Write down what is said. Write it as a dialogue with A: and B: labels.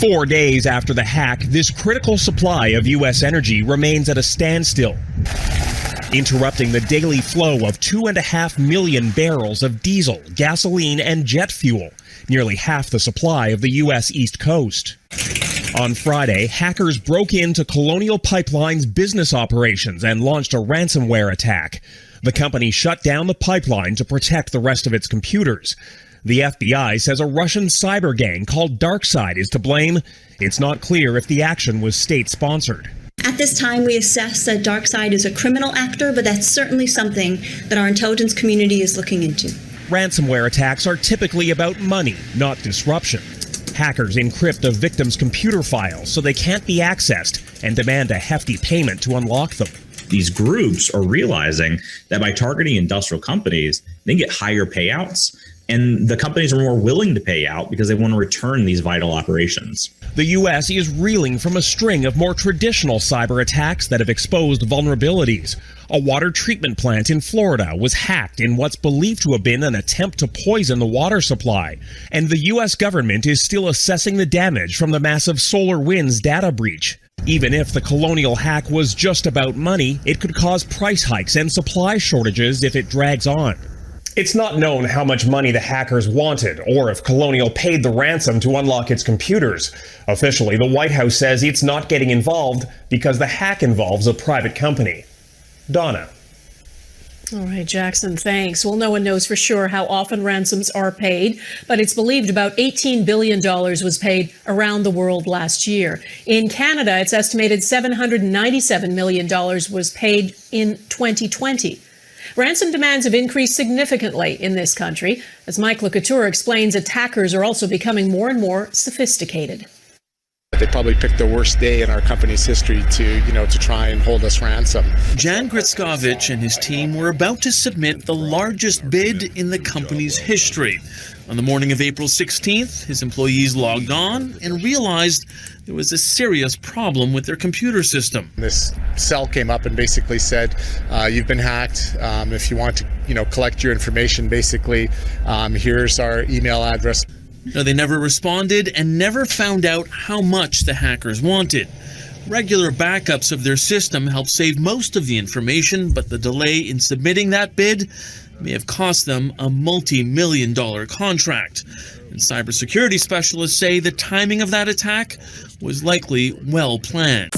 A: 4 days after the hack, this critical supply of U.S. energy remains at a standstill, interrupting the daily flow of 2.5 million barrels of diesel, gasoline, and jet fuel, nearly half the supply of the U.S. East Coast. On Friday, hackers broke into Colonial Pipeline's business operations and launched a ransomware attack. The company shut down the pipeline to protect the rest of its computers. The FBI says a Russian cyber gang called DarkSide is to blame. It's not clear if the action was state-sponsored.
B: At this time, we assess that DarkSide is a criminal actor, but that's certainly something that our intelligence community is looking into.
A: Ransomware attacks are typically about money, not disruption. Hackers encrypt a victim's computer files so they can't be accessed and demand a hefty payment to unlock them.
C: These groups are realizing that by targeting industrial companies, they get higher payouts, and the companies are more willing to pay out because they want to return these vital operations.
A: The U.S. is reeling from a string of more traditional cyber attacks that have exposed vulnerabilities. A water treatment plant in Florida was hacked in what's believed to have been an attempt to poison the water supply. And the U.S. government is still assessing the damage from the massive SolarWinds data breach. Even if the Colonial hack was just about money, it could cause price hikes and supply shortages if it drags on. It's not known how much money the hackers wanted or if Colonial paid the ransom to unlock its computers. Officially, the White House says it's not getting involved because the hack involves a private company. Donna.
D: All right, Jackson, thanks. Well, no one knows for sure how often ransoms are paid, but it's believed about $18 billion was paid around the world last year. In Canada, it's estimated $797 million was paid in 2020. Ransom demands have increased significantly in this country. As Mike LeCouture explains, attackers are also becoming more and more sophisticated.
E: They probably picked the worst day in our company's history to try and hold us ransom.
F: Jan Gritskovich and his team were about to submit the largest bid in the company's history. On the morning of April 16th, his employees logged on and realized there was a serious problem with their computer system.
E: This cell came up and basically said, you've been hacked. If you want to, collect your information, basically, here's our email address.
F: No, they never responded and never found out how much the hackers wanted. Regular backups of their system helped save most of the information, but the delay in submitting that bid may have cost them a multi-million-dollar contract. And cybersecurity specialists say the timing of that attack was likely well planned.